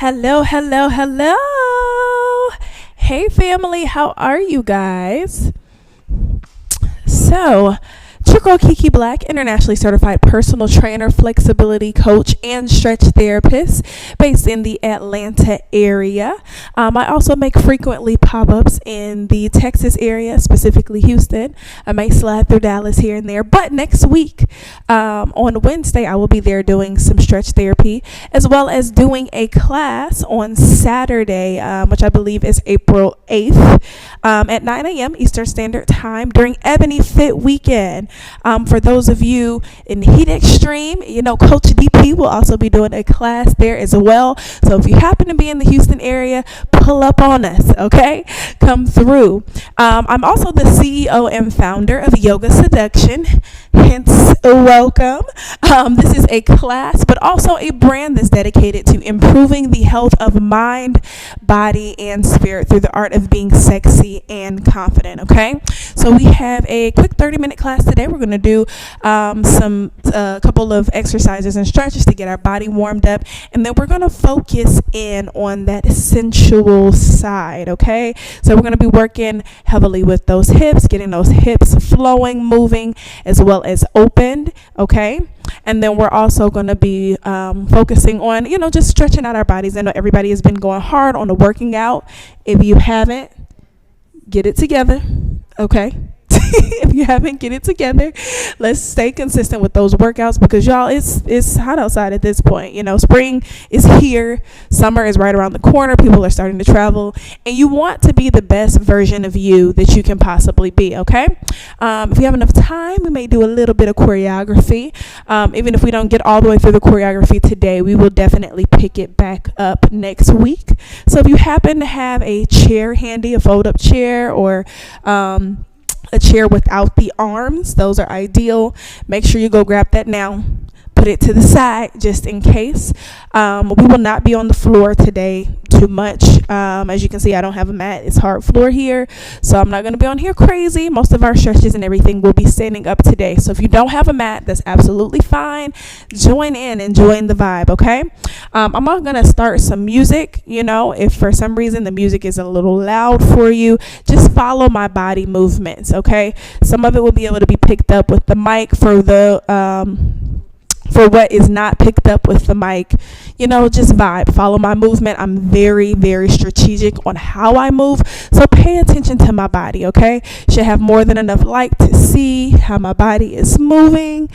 Hello, hello, hello. Hey, family, how are you guys? So, it's your girl Kiki Black, internationally certified personal trainer, flexibility coach, and stretch therapist based in the Atlanta area. I also make frequently pop-ups in the Texas area, specifically Houston. I may slide through Dallas here and there, but next week on Wednesday, I will be there doing some stretch therapy, as well as doing a class on Saturday, which I believe is April 8th, at 9 a.m. Eastern Standard Time during Ebony Fit Weekend. For those of you in Heat Extreme, Coach DP will also be doing a class there as well. So if you happen to be in the Houston area, pull up on us, okay? Come through. I'm also the CEO and founder of Yoga Seduction, hence welcome. This is a class, but also a brand that's dedicated to improving the health of mind, body, and spirit through the art of being sexy and confident, okay? So we have a quick 30-minute class today. We're going to do a couple of exercises and stretches to get our body warmed up, and then we're going to focus in on that sensual side, okay? So we're going to be working heavily with those hips, getting those hips flowing, moving, as well as opened, okay? And then we're also going to be focusing on, just stretching out our bodies. I know everybody has been going hard on the working out. If you haven't, get it together, okay? If you haven't, get it together. Let's stay consistent with those workouts because, y'all, it's hot outside at this point. Spring is here. Summer is right around the corner. People are starting to travel. And you want to be the best version of you that you can possibly be, okay? If you have enough time, we may do a little bit of choreography. Even if we don't get all the way through the choreography today, we will definitely pick it back up next week. So if you happen to have a chair handy, a fold-up chair, or a chair without the arms, those are ideal. Make sure you go grab that now. Put it to the side just in case. We will not be on the floor today too much. As you can see, I don't have a mat. It's hard floor here, so I'm not going to be on here crazy. Most of our stretches and everything will be standing up today. So if you don't have a mat, that's absolutely fine. Join in and join the vibe, okay? I'm not going to start some music. If for some reason the music is a little loud for you, just follow my body movements, okay? Some of it will be able to be picked up with the mic. For what is not picked up with the mic, just vibe. Follow my movement. I'm very, very strategic on how I move. So pay attention to my body, okay? Should have more than enough light to see how my body is moving.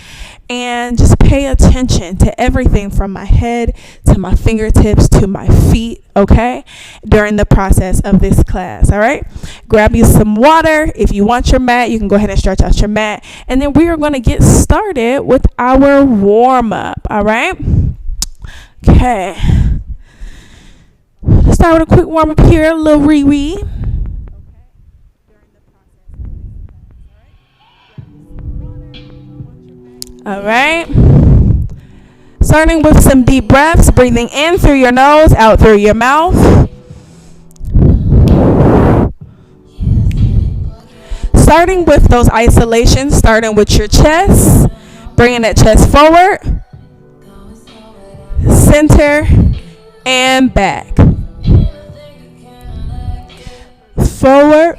And just pay attention to everything from my head to my fingertips to my feet, okay? During the process of this class, all right? Grab you some water. If you want your mat, you can go ahead and stretch out your mat. And then we are going to get started with our warm-up, all right? Okay. Let's start with a quick warm-up here, a little wee-wee. All right. Starting with some deep breaths, breathing in through your nose, out through your mouth. Starting with those isolations, starting with your chest, bringing that chest forward, center, and back. Forward.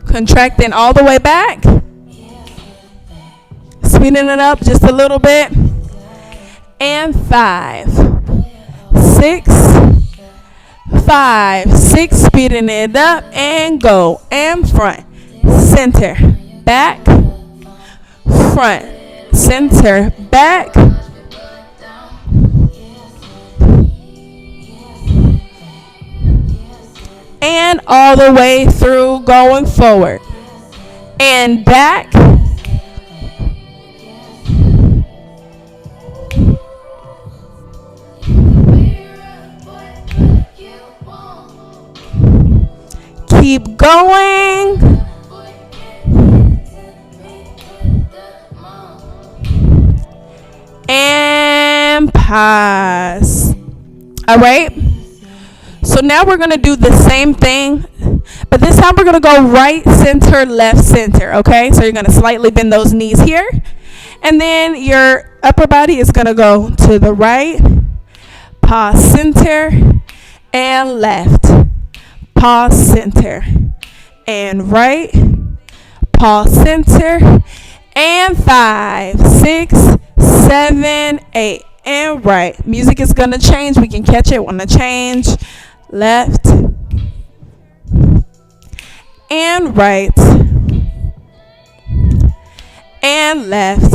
Contracting all the way back. Speeding it up just a little bit. And 5, 6, 5, 6. Speeding it up and go. And front, center, back, front, center, back. And all the way through, going forward. And back. Keep going. And pause. All right. So now we're going to do the same thing, but this time we're going to go right center, left center, okay? So you're going to slightly bend those knees here, And then your upper body is going to go to the right, pause center, and left. Pause center, and right. Pause center, and 5, 6, 7, 8, and right. Music is going to change. We can catch it when it change. Left and right and left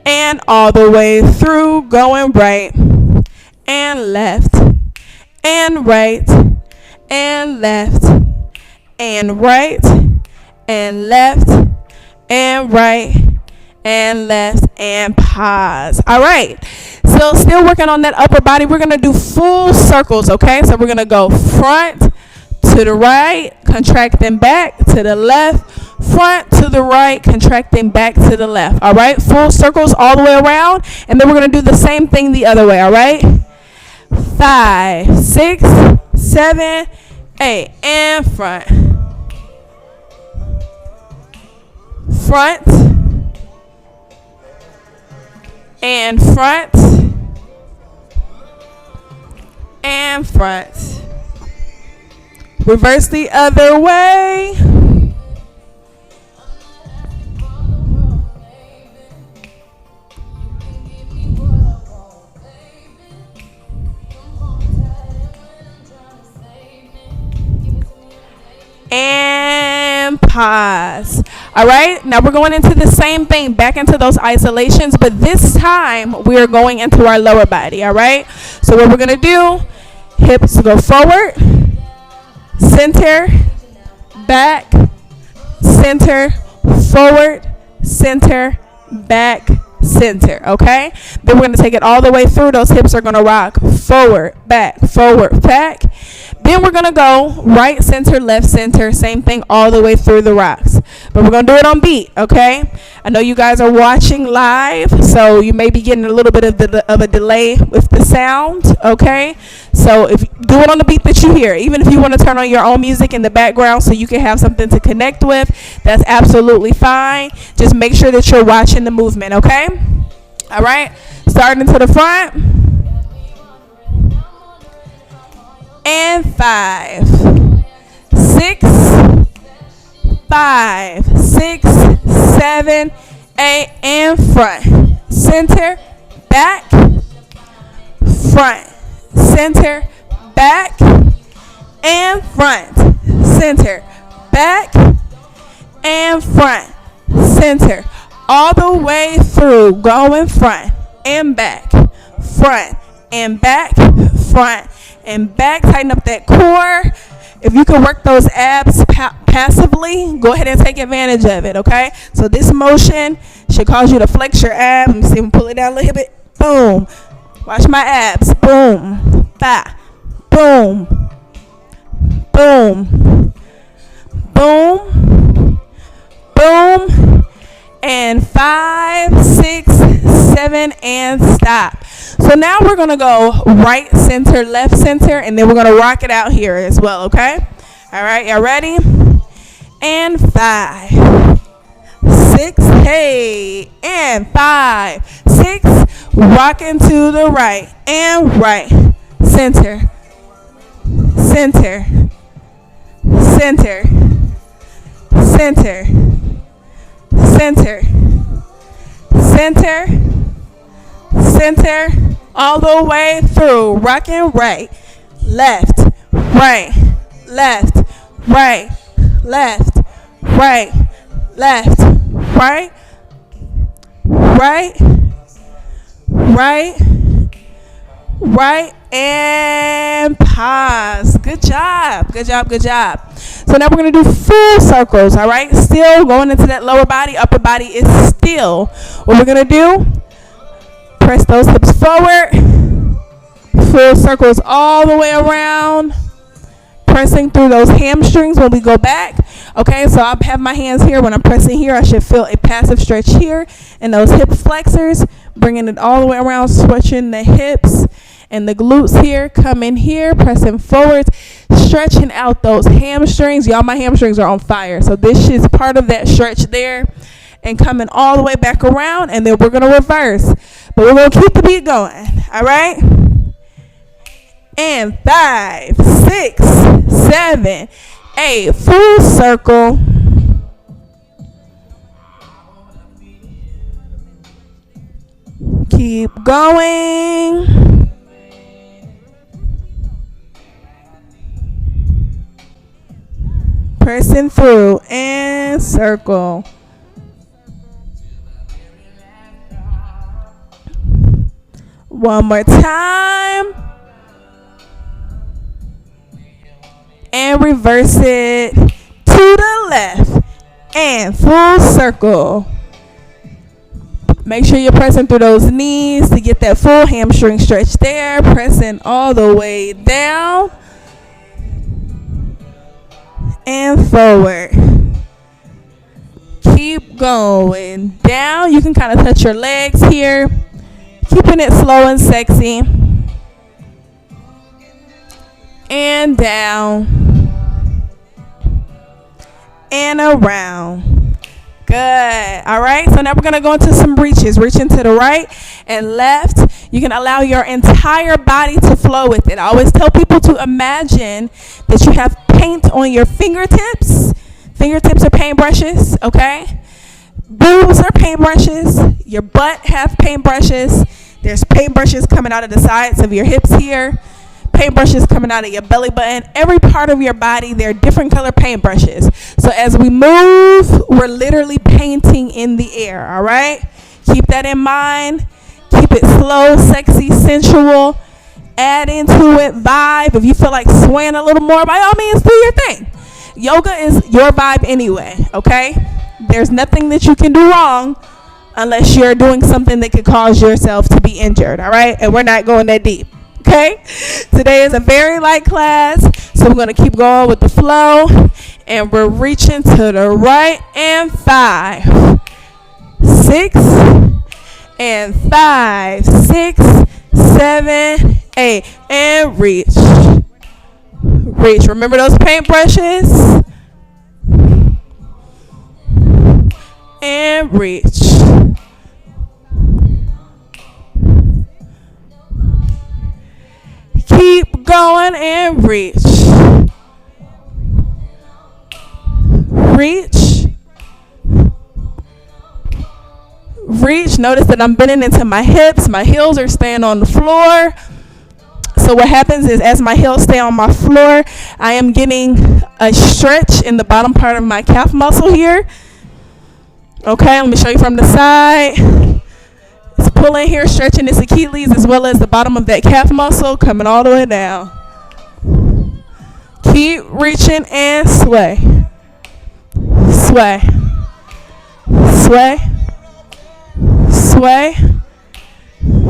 and all the way through, going right and left and right and left and right and left and right and left, and pause. All right, so still working on that upper body. We're going to do full circles, okay? So we're going to go front to the right, contracting back to the left, front to the right, contracting back to the left. All right, full circles all the way around, and then we're going to do the same thing the other way. All right, 5, 6, 7, 8, and front, front, and front, and front. Reverse the other way. And pause. All right, now we're going into the same thing, back into those isolations, but this time we are going into our lower body. All right, so what we're going to do, hips go forward, center, back, center, forward, center, back, center. Okay, then we're going to take it all the way through. Those hips are going to rock forward, back, then we're going to go right center, left center, same thing all the way through the rocks, but we're going to do it on beat. Okay, I know you guys are watching live, so you may be getting a little bit of a delay with the sound. Okay, so if do it on the beat that you hear. Even if you want to turn on your own music in the background so you can have something to connect with, that's absolutely fine. Just make sure that you're watching the movement. Okay, all right, starting to the front. And 5, 6, 5, 6, 7, 8, and front, center, back, front, center, back, and front, center, back, and front, center, all the way through, going front and back, front and back, front and back. Tighten up that core. If you can work those abs passively, go ahead and take advantage of it. Okay, so this motion should cause you to flex your abs. Let me see, pull it down a little bit. Boom. Watch my abs. Boom, ba, boom, boom, boom, boom, and 5, 6, 7, and stop. So now we're going to go right center, left center, and then we're going to rock it out here as well, okay? All right, y'all ready? And 5, 6, hey, and 5, 6, rocking to the right, and right, center, center, center, center, center, center, center, all the way through, rocking right, left, right, left, right, left, right, left, right, right, right, right, and pause. Good job, good job, good job. So now we're going to do full circles, all right? Still going into that lower body, upper body is still. What we're going to do, press those hips forward, full circles all the way around, pressing through those hamstrings when we go back. Okay, so I'll have my hands here. When I'm pressing here, I should feel a passive stretch here and those hip flexors, bringing it all the way around, stretching the hips and the glutes here, coming here, pressing forwards, stretching out those hamstrings. Y'all, my hamstrings are on fire, so this is part of that stretch there. and coming all the way back around, and then we're going to reverse. But we're going to keep the beat going. All right? And 5, 6, 7, 8. Full circle. Keep going. Pressing through and circle. One more time. And reverse it to the left and full circle. Make sure you're pressing through those knees to get that full hamstring stretch there. Pressing all the way down and forward. Keep going down. You can kind of touch your legs here. Keeping it slow and sexy. And down. And around. Good. All right. So now we're going to go into some reaches. Reaching to the right and left. You can allow your entire body to flow with it. I always tell people to imagine that you have paint on your fingertips. Fingertips are paintbrushes. Okay. Boobs are paintbrushes. Your butt have paintbrushes. There's paintbrushes coming out of the sides of your hips here. Paintbrushes coming out of your belly button. Every part of your body, there are different color paintbrushes. So as we move, we're literally painting in the air. All right? Keep that in mind. Keep it slow, sexy, sensual. Add into it vibe. If you feel like swaying a little more, by all means, do your thing. Yoga is your vibe anyway. Okay? There's nothing that you can do wrong unless you're doing something that could cause yourself to be injured. All right? And we're not going that deep. Okay, today is a very light class, so we're going to keep going with the flow, and we're reaching to the right, and 5, 6, and 5, 6, 7, 8, and reach. Reach. Remember those paintbrushes? And reach. Keep going and reach. Reach. Reach. Notice that I'm bending into my hips. My heels are staying on the floor. So what happens is as my heels stay on my floor, I am getting a stretch in the bottom part of my calf muscle here. Okay, let me show you from the side. It's pulling here, stretching this Achilles as well as the bottom of that calf muscle, coming all the way down. Keep reaching and sway. Sway. Sway. Sway.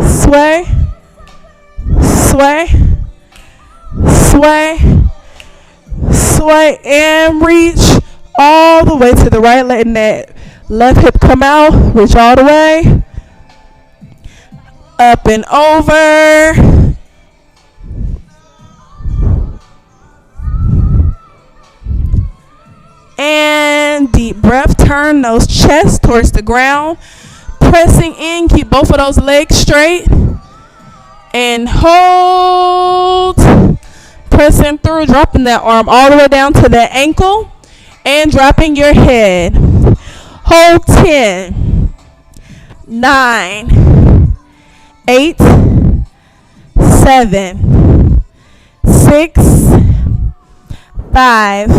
Sway. Sway. Sway. Sway and reach all the way to the right, letting that left hip come out. Reach all the way. Up and over. And deep breath. Turn those chests towards the ground. Pressing in. Keep both of those legs straight. And hold. Pressing through. Dropping that arm all the way down to the ankle. And dropping your head. Hold 10. 9. 8, 7, 6, 5,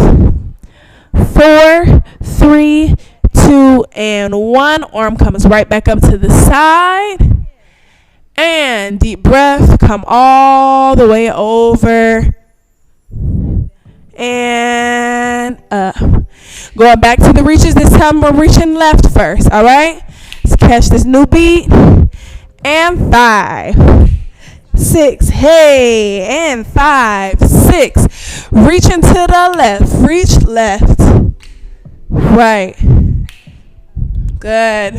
4, 3, 2, and 1. Arm comes right back up to the side. And deep breath. Come all the way over. And up. Going back to the reaches. This time we're reaching left first. All right? Let's catch this new beat. And 5, 6, hey, and 5, 6. Reaching to the left. Reach left. Right. Good.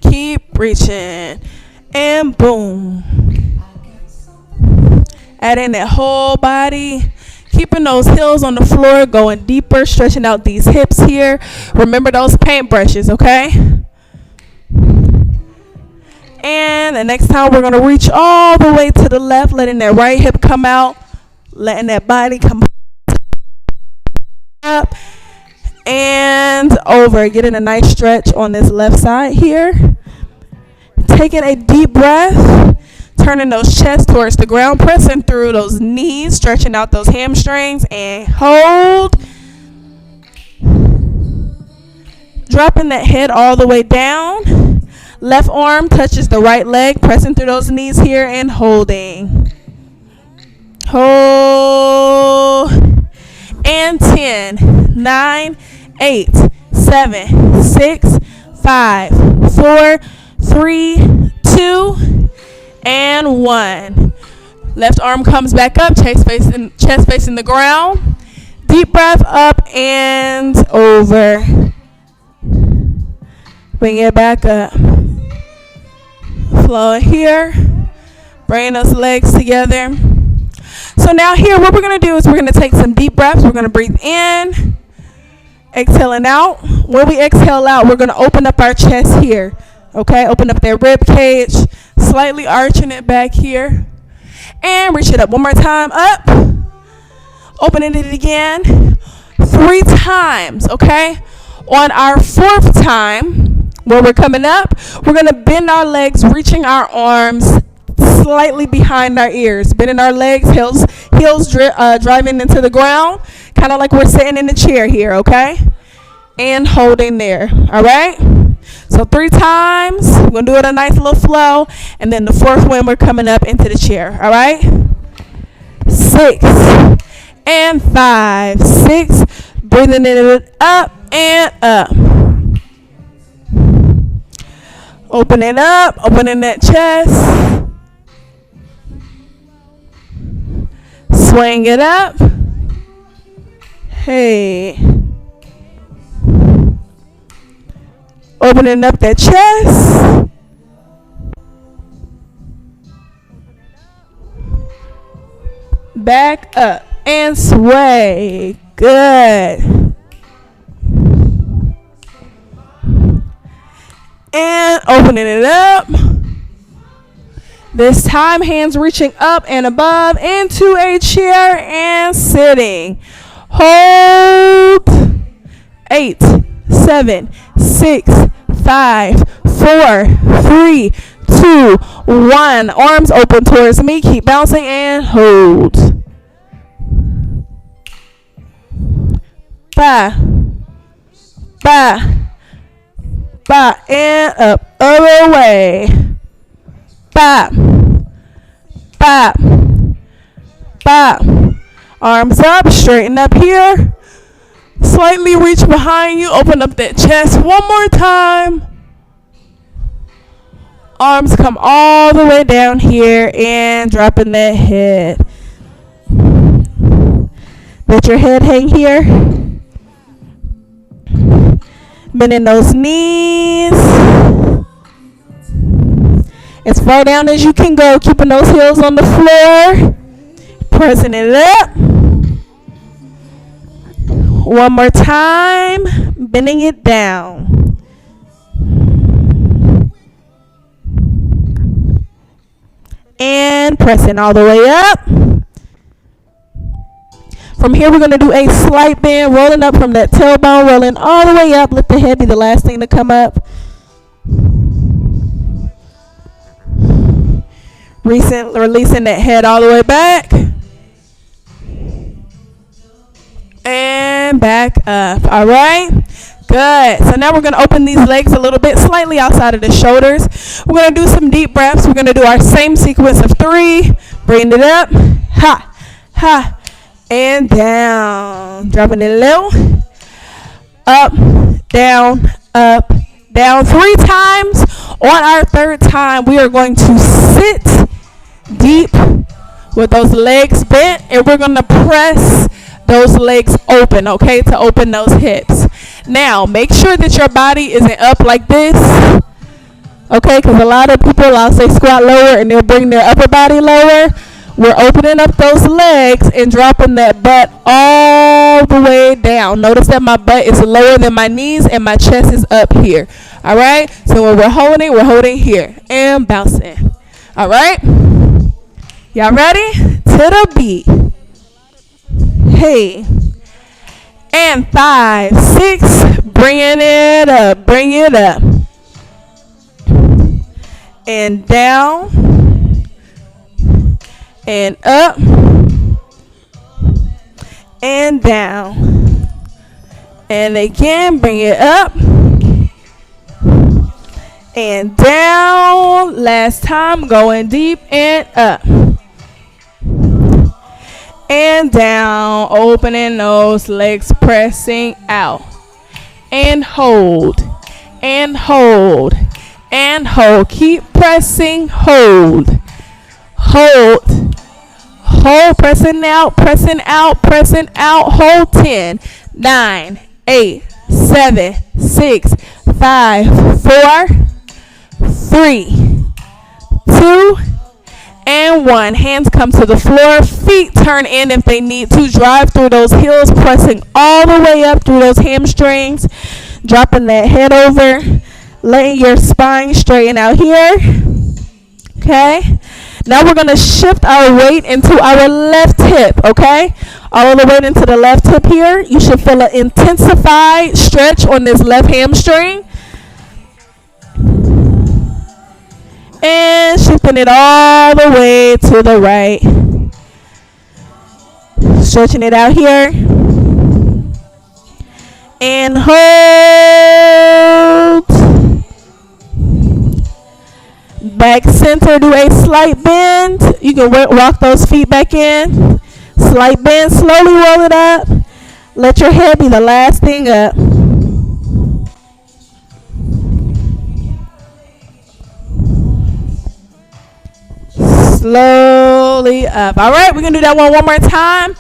Keep reaching. And boom. Adding that whole body. Keeping those heels on the floor, going deeper, stretching out these hips here. Remember those paintbrushes, okay? And the next time we're going to reach all the way to the left, letting that right hip come out, letting that body come up and over. Getting a nice stretch on this left side here. Taking a deep breath. Turning those chest towards the ground, pressing through those knees, stretching out those hamstrings, and hold. Dropping that head all the way down. Left arm touches the right leg, pressing through those knees here and holding. Hold. And 10, 9, 8, 7, 6, 5, 4, 3, 2, and 1. Left arm comes back up, chest facing the ground. Deep breath up and over. Bring it back up. Flowing here. Bring those legs together. So now here, what we're going to do is we're going to take some deep breaths. We're going to breathe in, exhaling out. When we exhale out, we're going to open up our chest here. Okay, open up that rib cage, slightly arching it back here. And reach it up one more time, up. Opening it again 3 times, okay? On our 4th time, when we're coming up, we're going to bend our legs, reaching our arms slightly behind our ears. Bending our legs, heels driving into the ground, kind of like we're sitting in the chair here, okay? And holding there, all right? So 3 times, we're going to do it a nice little flow, and then the 4th one, we're coming up into the chair, all right? 6 and 5, 6, breathing it up and up. Open it up, opening that chest. Swing it up. Hey. Opening up that chest. Back up and sway. Good. And opening it up. This time, hands reaching up and above into a chair and sitting. Hold. 8, 7, 6, 5, 4, 3, 2, 1. Arms open towards me. Keep bouncing and hold. 5, 5, 5, and up, other way. 5, 5, 5. Arms up, straighten up here. Slightly reach behind you, open up that chest one more time. Arms come all the way down here and dropping that head. Let your head hang here. Bending those knees. As far down as you can go, keeping those heels on the floor. Pressing it up. One more time, bending it down. And pressing all the way up. From here, we're going to do a slight bend, rolling up from that tailbone, rolling all the way up. Let the head be the last thing to come up. Releasing that head all the way back. And back up. All right. Good. So now we're going to open these legs a little bit, slightly outside of the shoulders. We're going to do some deep breaths. We're going to do our same sequence of 3. Bring it up. Ha, ha, and down. Dropping it low. Up, down, up, down. 3 times. On our 3rd time, we are going to sit deep with those legs bent, and we're going to press those legs open, okay, to open those hips. Now, make sure that your body isn't up like this, okay, because a lot of people, I'll say squat lower, and they'll bring their upper body lower. We're opening up those legs and dropping that butt all the way down. Notice that my butt is lower than my knees and my chest is up here. All right? So when we're holding here and bouncing. All right? Y'all ready? To the beat. Hey. And 5, 6. Bringing it up. Bring it up. And down. And up. And down. And again, bring it up. And down. Last time, going deep and up. And down, opening those legs, pressing out. And hold. And hold. And hold. Keep pressing, hold. Hold. Hold, pressing out, pressing out, pressing out. Hold 10, 9, 8, 7, 6, 5, 4, 3, 2, and 1. Hands come to the floor. Feet turn in if they need to. Drive through those heels, pressing all the way up through those hamstrings. Dropping that head over. Letting your spine straighten out here. Okay. Now we're going to shift our weight into our left hip. Okay. All of the weight into the left hip here. You should feel an intensified stretch on this left hamstring. And shifting it all the way to the right. Stretching it out here. And hold. Back center, do a slight bend. You can walk those feet back in. Slight bend, slowly roll it up. Let your head be the last thing up. Slowly up. All right, we're going to do that one more time.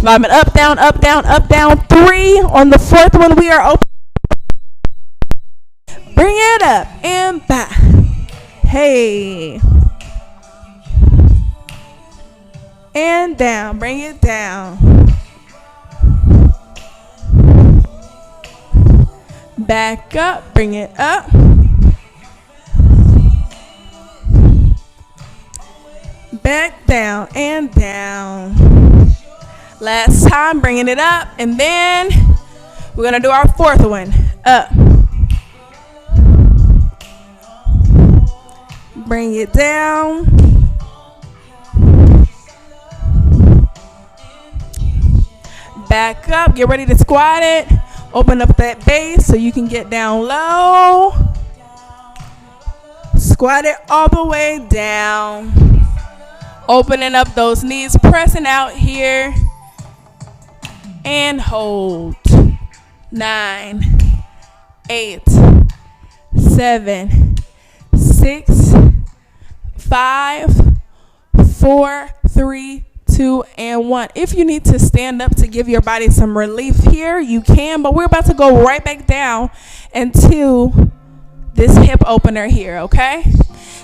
Alignment up, down, up, down, up, down. 3. On the 4th one, we are open. Bring it up and back. Hey. And down. Bring it down. Back up. Bring it up. Back down and down. Last time, bringing it up. And then we're going to do our 4th one. Up. Bring it down. Back up. Get ready to squat it. Open up that base so you can get down low. Squat it all the way down. Opening up those knees, pressing out here. And hold. 9, 8, 7, 6, 5, 4, 3, 2, and 1. If you need to stand up to give your body some relief here, you can, but we're about to go right back down into this hip opener here, okay?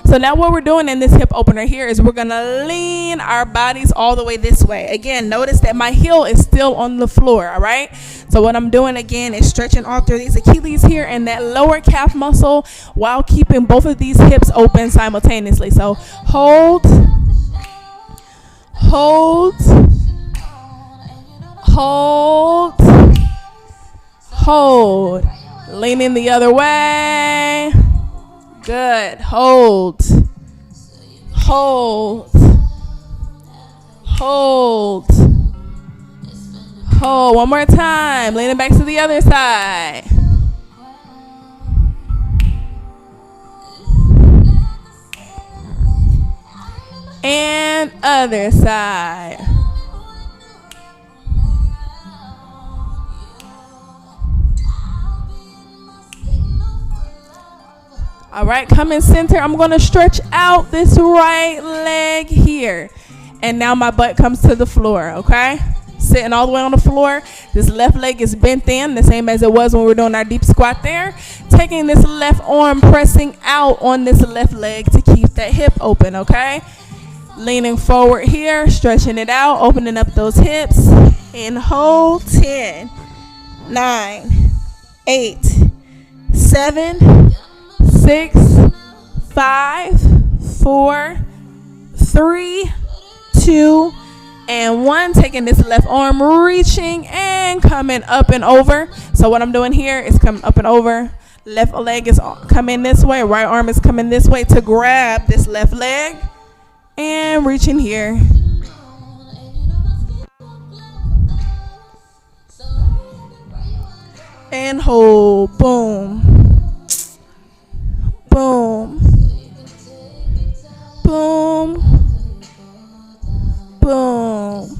So now what we're doing in this hip opener here is we're going to lean our bodies all the way this way. Again, notice that my heel is still on the floor, all right? So what I'm doing again is stretching all through these Achilles here and that lower calf muscle while keeping both of these hips open simultaneously. So hold, hold, hold, hold. Leaning the other way. Good. Hold. Hold. Hold. Hold. One more time. Leaning back to the other side. And other side. All right, come in center. I'm going to stretch out this right leg here. And now my butt comes to the floor, okay? Sitting all the way on the floor. This left leg is bent in, the same as it was when we were doing our deep squat there. Taking this left arm, pressing out on this left leg to keep that hip open, okay? Leaning forward here, stretching it out, opening up those hips, and hold. 10, 9, 8, 7, 6, 5, 4, 3, 2, and 1. Taking this left arm, reaching and coming up and over. So what I'm doing here is coming up and over. Left leg is coming this way, right arm is coming this way to grab this left leg, and reaching here. And hold. Boom. Boom. Boom. Boom.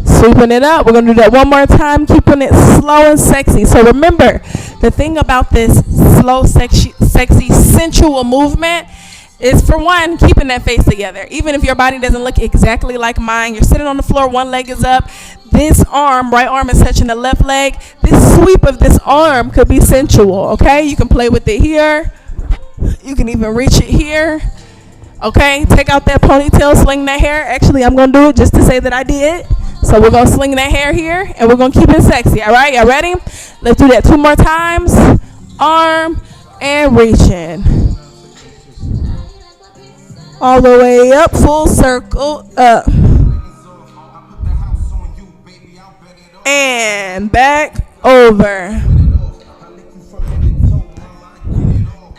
Sweeping it up. We're going to do that one more time, keeping it slow and sexy. So remember, the thing about this slow, sexy, sensual movement is, for one, keeping that face together. Even if your body doesn't look exactly like mine, you're sitting on the floor, one leg is up, this arm, right arm is touching the left leg. This sweep of this arm could be sensual, okay? You can play with it here. You can even reach it here. Okay, take out that ponytail, sling that hair. Actually, I'm going to do it just to say that I did. So we're going to sling that hair here, and we're going to keep it sexy, all right? Y'all ready? Let's do that 2 more times. Arm and reaching. All the way up, full circle, up. And back over.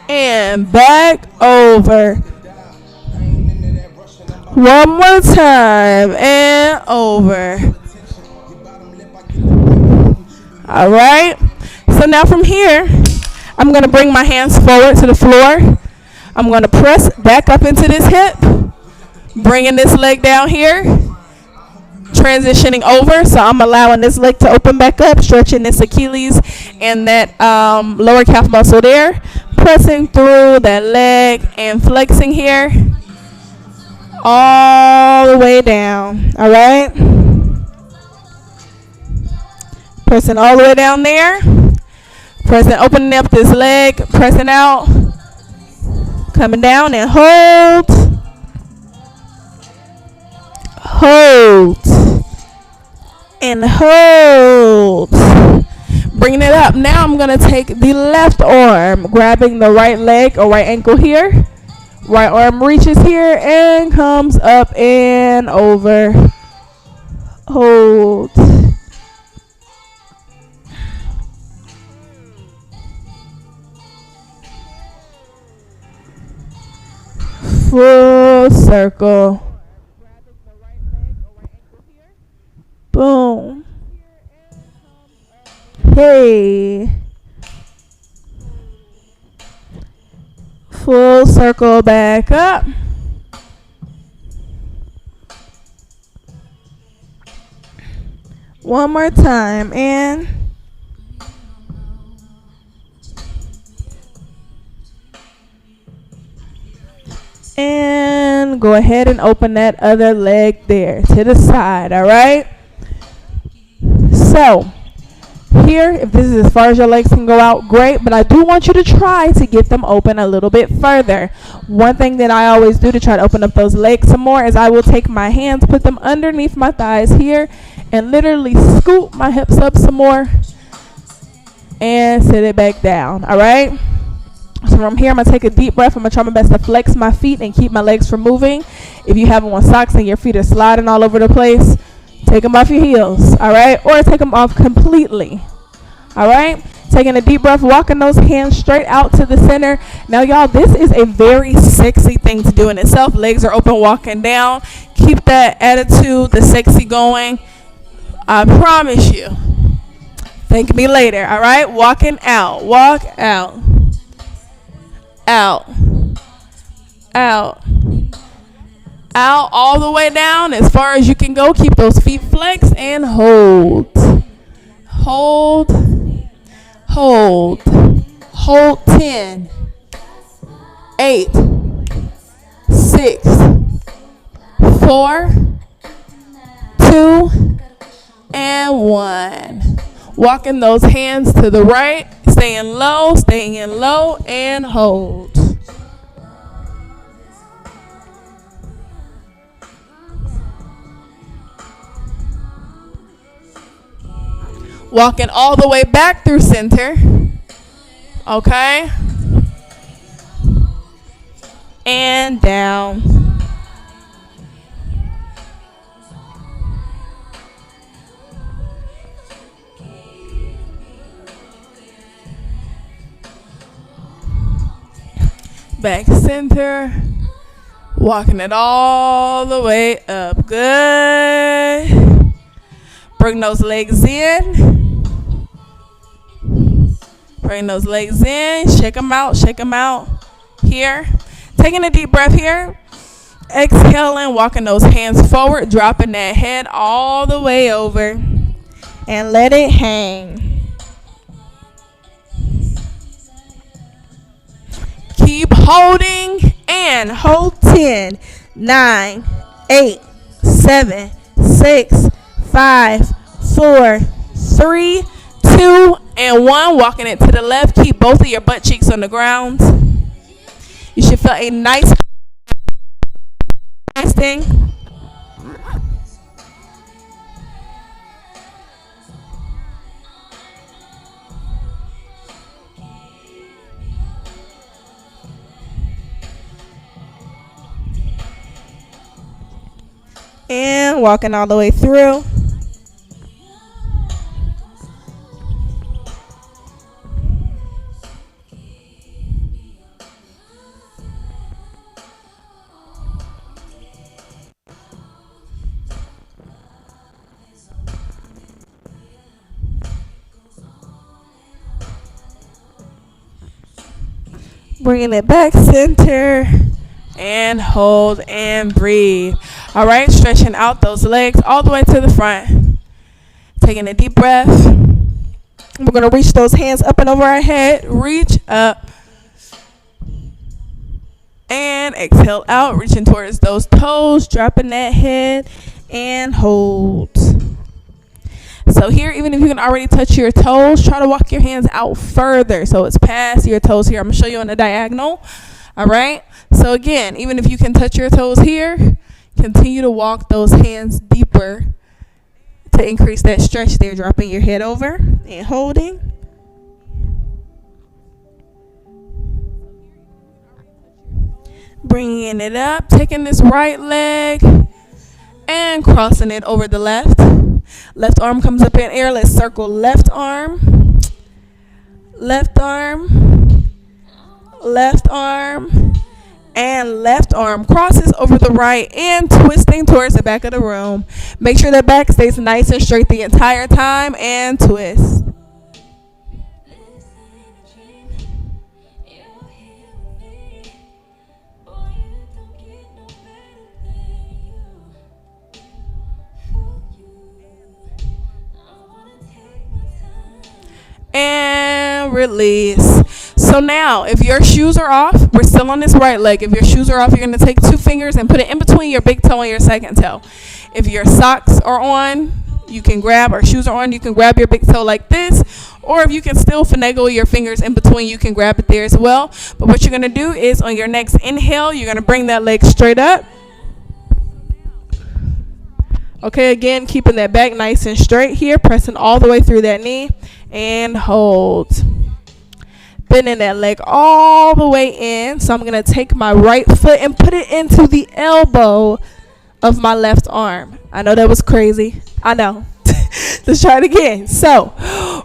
And back over. One more time, and over. All right. So now from here, I'm going to bring my hands forward to the floor. I'm going to press back up into this hip, bringing this leg down here, transitioning over. So I'm allowing this leg to open back up, stretching this Achilles and that lower calf muscle there, pressing through that leg and flexing here. All the way down. All right. Pressing all the way down there. Pressing, opening up this leg, pressing out. Coming down and hold. Hold. And hold. Bringing it up. Now I'm going to take the left arm, grabbing the right leg or right ankle here. Right arm reaches here and comes up and over. Hold. Full circle. Boom. Hey. Full circle back up. One more time, and go ahead and open that other leg there to the side. All right. So here, if this is as far as your legs can go out, great, but I do want you to try to get them open a little bit further. One thing that I always do to try to open up those legs some more is I will take my hands, put them underneath my thighs here, and literally scoop my hips up some more and sit it back down. All right. So from here, I'm going to take a deep breath. I'm going to try my best to flex my feet and keep my legs from moving. If you have on socks and your feet are sliding all over the place, take them off your heels, all right? Or take them off completely, all right? Taking a deep breath, walking those hands straight out to the center. Now, y'all, this is a very sexy thing to do in itself. Legs are open, walking down. Keep that attitude, the sexy going. I promise you. Thank me later, all right? Walking out. Walk out. Out. Out. Out all the way down as far as you can go. Keep those feet flexed and hold. Hold. Hold. Hold 10, 8, 6, 4, 2, and 1. Walking those hands to the right, staying low, and hold. Walking all the way back through center. Okay. And down. Back center. Walking it all the way up. Good. Bring those legs in. Bring those legs in. Shake them out. Shake them out. Here. Taking a deep breath here. Exhaling. Walking those hands forward. Dropping that head all the way over. And let it hang. Keep holding. And hold 10, 9, 8, 7, 6, 5, 4, 3, 2, and 1. Walking it to the left. Keep both of your butt cheeks on the ground. You should feel a nice thing. And walking all the way through. Bringing it back center. And hold and breathe. All right, stretching out those legs all the way to the front. Taking a deep breath. We're going to reach those hands up and over our head. Reach up. And exhale out, reaching towards those toes, dropping that head, and hold. So here, even if you can already touch your toes, try to walk your hands out further so it's past your toes here. I'm going to show you on the diagonal. All right. So again, even if you can touch your toes here, continue to walk those hands deeper to increase that stretch there, dropping your head over and holding. Bringing it up, taking this right leg and crossing it over the left. Left arm comes up in air. Let's circle left arm, left arm, left arm, and left arm crosses over the right and twisting towards the back of the room. Make sure the back stays nice and straight the entire time and twist. And release. So now, if your shoes are off, we're still on this right leg. If your shoes are off, you're going to take 2 fingers and put it in between your big toe and your second toe. If your socks are on, you can grab, or shoes are on, you can grab your big toe like this. Or if you can still finagle your fingers in between, you can grab it there as well. But what you're going to do is on your next inhale, you're going to bring that leg straight up. Okay, again, keeping that back nice and straight here, pressing all the way through that knee, and hold. Bending that leg all the way in. So I'm going to take my right foot and put it into the elbow of my left arm. I know that was crazy. I know. Let's try it again. So,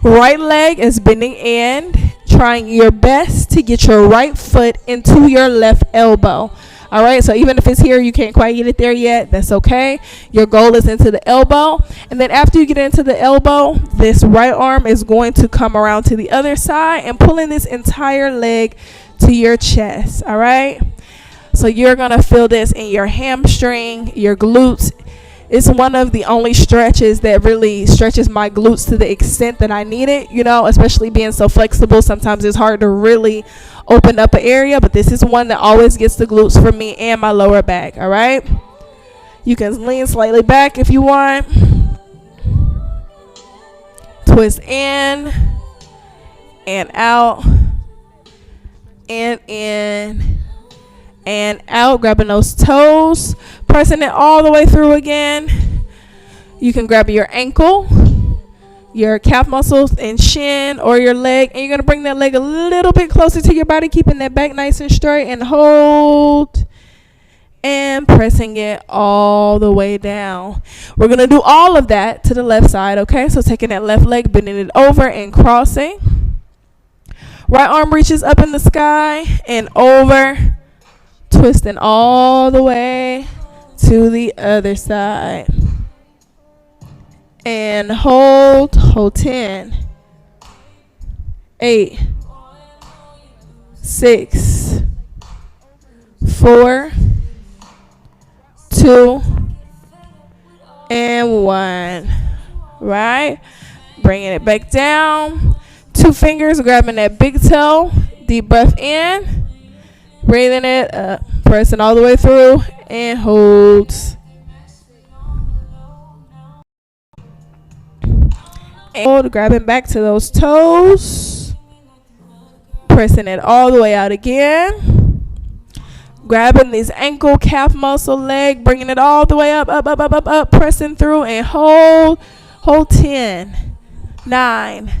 right leg is bending in, trying your best to get your right foot into your left elbow. All right, so even if it's here, you can't quite get it there yet, that's okay. Your goal is into the elbow. And then after you get into the elbow, this right arm is going to come around to the other side and pulling this entire leg to your chest. All right, so you're going to feel this in your hamstring, your glutes. It's one of the only stretches that really stretches my glutes to the extent that I need it, you know, especially being so flexible. Sometimes it's hard to really open up an area, but this is one that always gets the glutes for me and my lower back. All right, you can lean slightly back if you want. Twist in and out and in and out, grabbing those toes, pressing it all the way through again. You can grab your ankle, your calf muscles and shin or your leg, and you're going to bring that leg a little bit closer to your body, keeping that back nice and straight, and hold and pressing it all the way down. We're going to do all of that to the left side, okay? So taking that left leg, bending it over and crossing. Right arm reaches up in the sky and over, twisting all the way to the other side. And hold 10, 8, 6, 4, 2, and 1. Right? Bringing it back down. 2 fingers grabbing that big toe. Deep breath in. Breathing it up. Pressing all the way through. And hold. And hold. Grabbing back to those toes. Pressing it all the way out again. Grabbing this ankle, calf muscle, leg, bringing it all the way up, up, pressing through and hold. Hold 10, 9,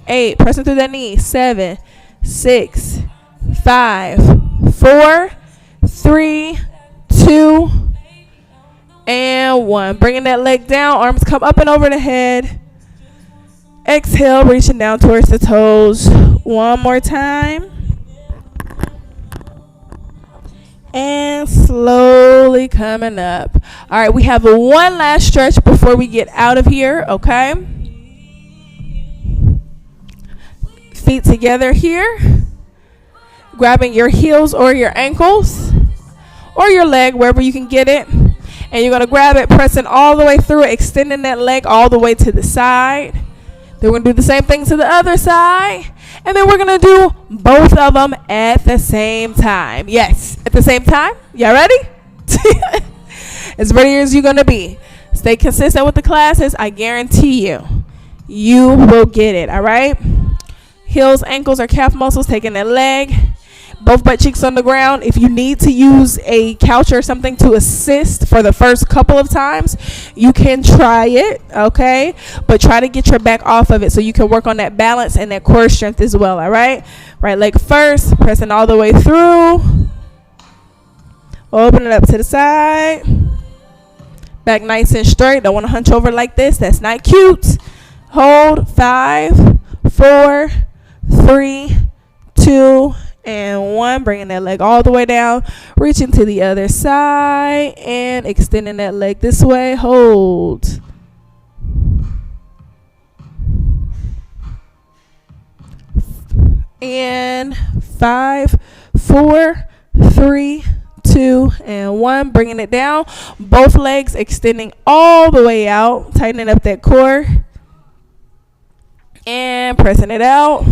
8, pressing through that knee, 7, 6, 5, 4, 3, 2, and 1. Bringing that leg down, arms come up and over the head. Exhale, reaching down towards the toes. One more time. And slowly coming up. All right, we have one last stretch before we get out of here, okay? Feet together here. Grabbing your heels or your ankles or your leg, wherever you can get it. And you're going to grab it, pressing all the way through, extending that leg all the way to the side. Then we're going to do the same thing to the other side. And then we're going to do both of them at the same time. Yes, at the same time. Y'all ready? As ready as you're going to be. Stay consistent with the classes. I guarantee you will get it. All right? Heels, ankles, or calf muscles, taking that leg. Both butt cheeks on the ground. If you need to use a couch or something to assist for the first couple of times, you can try it, okay? But try to get your back off of it so you can work on that balance and that core strength as well, all right? Right leg first, pressing all the way through. Open it up to the side. Back nice and straight. Don't want to hunch over like this. That's not cute. Hold. 5, 4, 3, 2, and 1. Bringing that leg all the way down, reaching to the other side and extending that leg this way. Hold. And 5, 4, 3, 2, and 1. Bringing it down. Both legs extending all the way out, tightening up that core and pressing it out.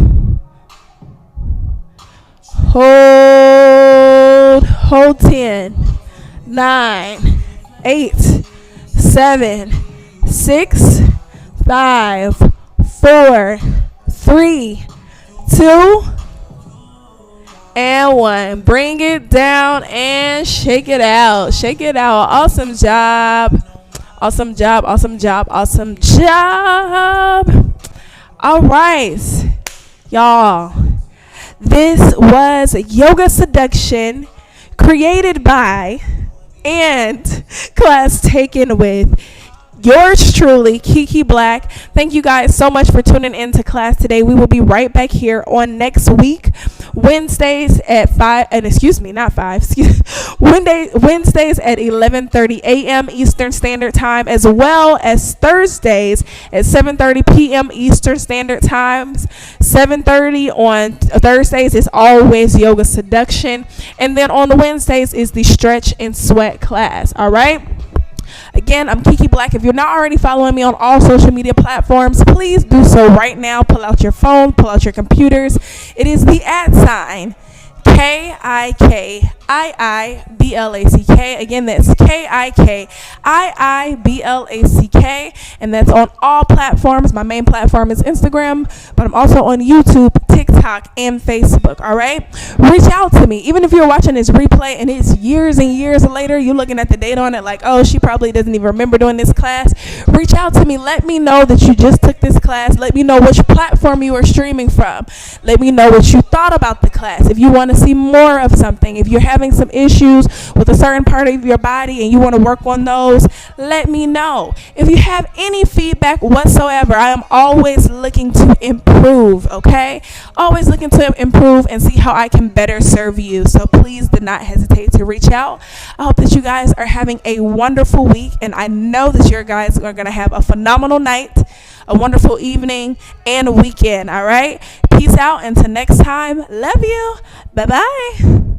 Hold 10, 9, 8, 7, 6, 5, 4, 3, 2, and 1. Bring it down and shake it out. Shake it out. Awesome job. Awesome job. Awesome job. Awesome job. All right, y'all. This was Yoga Seduction, created by and class taken with yours truly, Kiki Black. Thank you guys so much for tuning into class today. We will be right back here on next week, Wednesdays at 5, and Wednesdays at 11:30 a.m. Eastern Standard Time, as well as Thursdays at 7:30 p.m. Eastern Standard Times. 7:30 on Thursdays is always Yoga Seduction, and then on the Wednesdays is the Stretch and Sweat class. All right. Again, I'm Kiki Black. If you're not already following me on all social media platforms, please do so right now. Pull out your phone, pull out your computers. It is the @ KIKIIBLACK. Again, that's KIKIIBLACK. And that's on all platforms. My main platform is Instagram, but I'm also on YouTube, TikTok, and Facebook. All right? Reach out to me. Even if you're watching this replay and it's years and years later, you're looking at the date on it like, oh, she probably doesn't even remember doing this class. Reach out to me. Let me know that you just took this class. Let me know which platform you are streaming from. Let me know what you thought about the class. If you want to see more of something, if you're having some issues with a certain part of your body and you want to work on those, let me know. If you have any feedback whatsoever, I am always looking to improve, okay? Always looking to improve and see how I can better serve you. So please do not hesitate to reach out. I hope that you guys are having a wonderful week, and I know that your guys are going to have a phenomenal night, a wonderful evening, and weekend, all right? Peace out until next time. Love you. Bye-bye.